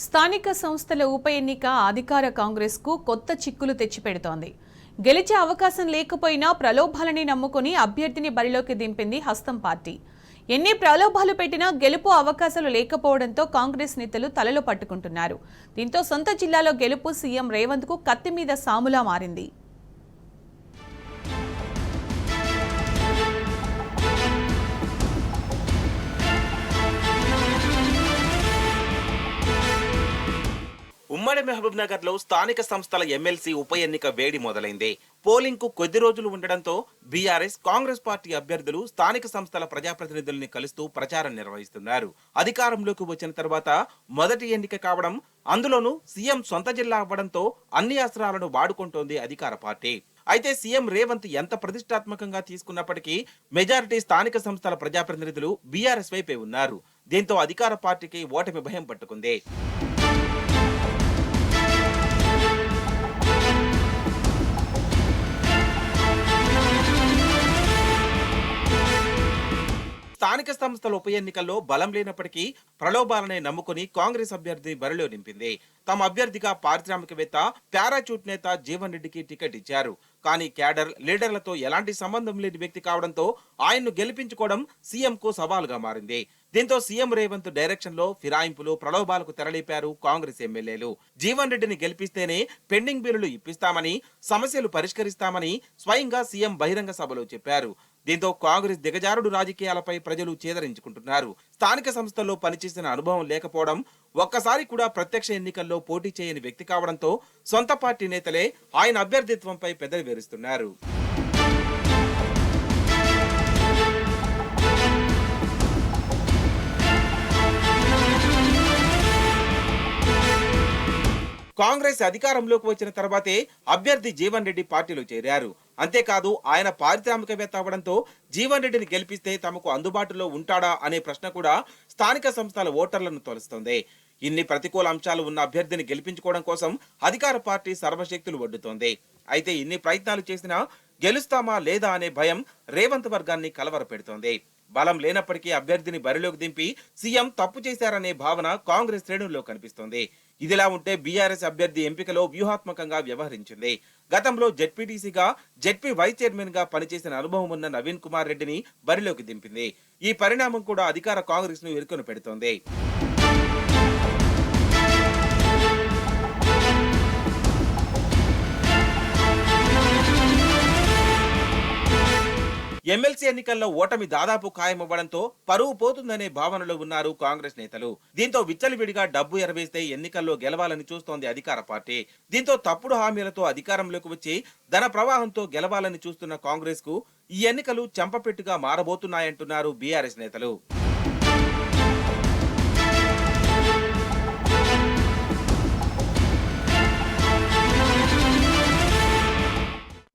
స్థానిక సంస్థల ఉప ఎన్నిక అధికార కాంగ్రెస్కు కొత్త చిక్కులు తెచ్చిపెడుతోంది. గెలిచే అవకాశం లేకపోయినా ప్రలోభాలని నమ్ముకుని అభ్యర్థిని బరిలోకి దింపింది హస్తం పార్టీ. ఎన్ని ప్రలోభాలు పెట్టినా గెలుపు అవకాశాలు లేకపోవడంతో కాంగ్రెస్ నేతలు తలలు పట్టుకుంటున్నారు. దీంతో సొంత జిల్లాలో గెలుపు సీఎం రేవంత్కు కత్తి మీద సాములా మారింది. ఉమ్మడి మహబూబ్ నగర్ లో స్థానిక సంస్థల ఎమ్మెల్సీ ఉప ఎన్నిక వేడి మొదలైంది. పోలింగ్ కు కొద్ది రోజులు ఉండడంతో బీఆర్ఎస్, కాంగ్రెస్ పార్టీ అభ్యర్థులు స్థానిక సంస్థల ప్రజాప్రతినిధుల్ని కలుస్తూ ప్రచారం నిర్వహిస్తున్నారు. అధికారంలోకి వచ్చిన తర్వాత మొదటి ఎన్నిక కావడం, అందులోనూ సీఎం సొంత జిల్లా అవ్వడంతో అన్ని అస్త్రాలను వాడుకుంటోంది అధికార పార్టీ. అయితే సీఎం రేవంత్ ఎంత ప్రతిష్టాత్మకంగా తీసుకున్నప్పటికీ మెజారిటీ స్థానిక సంస్థల ప్రజాప్రతినిధులు బీఆర్ఎస్ వైపే ఉన్నారు. దీంతో అధికార పార్టీకి ఓటమి భయం పట్టుకుంది. స్థానిక సంస్థల ఉప ఎన్నికల్లో బలం లేనప్పటికీ ప్రలోభాలనే నమ్ముకుని కాంగ్రెస్ అభ్యర్థి బరిలో నింపింది. తమ అభ్యర్థిగా పారిశ్రామికవేత్త, పారాచూట్ నేత జీవన్ రెడ్డికి టికెట్ ఇచ్చారు. కానీ క్యాడర్, లీడర్లతో ఎలాంటి సంబంధం లేని వ్యక్తి కావడంతో ఆయన్ను గెలిపించుకోవడం సీఎంకు సవాలుగా మారింది. దీంతో సీఎం రేవంత్ డైరెక్షన్ లో ఫిరాయింపులు, ప్రలోభాలకు తెరలేపారు కాంగ్రెస్ ఎమ్మెల్యేలు. జీవన్ రెడ్డిని గెలిపిస్తేనే పెండింగ్ బిల్లులు ఇప్పిస్తామని, సమస్యలు పరిష్కరిస్తామని స్వయంగా సీఎం బహిరంగ సభలో చెప్పారు. దీంతో కాంగ్రెస్ దిగజారుడు రాజకీయాలపై ప్రజలు చేదరించుకుంటున్నారు. స్థానిక సంస్థల్లో పనిచేసిన అనుభవం లేకపోవడం, ఒక్కసారి కూడా ప్రత్యక్ష ఎన్నికల్లో పోటీ చేయని వ్యక్తి కావడంతో సొంత పార్టీ నేతలే ఆయన అభ్యర్థిత్వంపై పెదవి విరుస్తున్నారు. కాంగ్రెస్ అధికారంలోకి వచ్చిన తర్వాతే అభ్యర్థి జీవన్ రెడ్డి పార్టీలో చేరారు. అంతేకాదు ఆయన పారిశ్రామికవేత్త అవ్వడంతో జీవన్ రెడ్డిని గెలిపిస్తే తమకు అందుబాటులో ఉంటాడా అనే ప్రశ్న కూడా స్థానిక సంస్థల ఓటర్లను తొలుస్తోంది. ఇన్ని ప్రతికూల అంశాలు ఉన్న అభ్యర్థిని గెలిపించుకోవడం కోసం అధికార పార్టీ సర్వశక్తులు ఒడ్డుతోంది. అయితే ఇన్ని ప్రయత్నాలు చేసినా గెలుస్తామా లేదా అనే భయం రేవంత్ వర్గాన్ని కలవరపెడుతోంది. బలం లేనప్పటికీ అభ్యర్థిని బరిలోకి దింపి సీఎం తప్పు చేశారనే భావన కాంగ్రెస్ శ్రేణుల్లో కనిపిస్తోంది. ఇదిలా ఉంటే బీఆర్ఎస్ అభ్యర్థి ఎంపికలో వ్యూహాత్మకంగా వ్యవహరించింది. గతంలో జెడ్పీటీసీగా, జెడ్పీ వైస్ చైర్మన్ గా పనిచేసిన అనుభవం ఉన్న నవీన్ కుమార్ రెడ్డిని బరిలోకి దింపింది. ఈ పరిణామం కూడా అధికార కాంగ్రెస్ ను ఇరుకున పెడుతోంది. ఎమ్మెల్సీ ఎన్నికల్లో ఓటమి దాదాపు ఖాయమవ్వడంతో పరువు పోతుందనే భావనలో ఉన్నారు కాంగ్రెస్ నేతలు. దీంతో విచ్చలవిడిగా డబ్బు ఎరవేస్తే ఎన్నికల్లో గెలవాలని చూస్తోంది అధికార పార్టీ. దీంతో తప్పుడు హామీలతో అధికారంలోకి వచ్చి ధన ప్రవాహంతో గెలవాలని చూస్తున్న కాంగ్రెస్ కు ఈ ఎన్నికలు చెంపపెట్టుగా మారబోతున్నాయంటున్నారు బీఆర్ఎస్ నేతలు.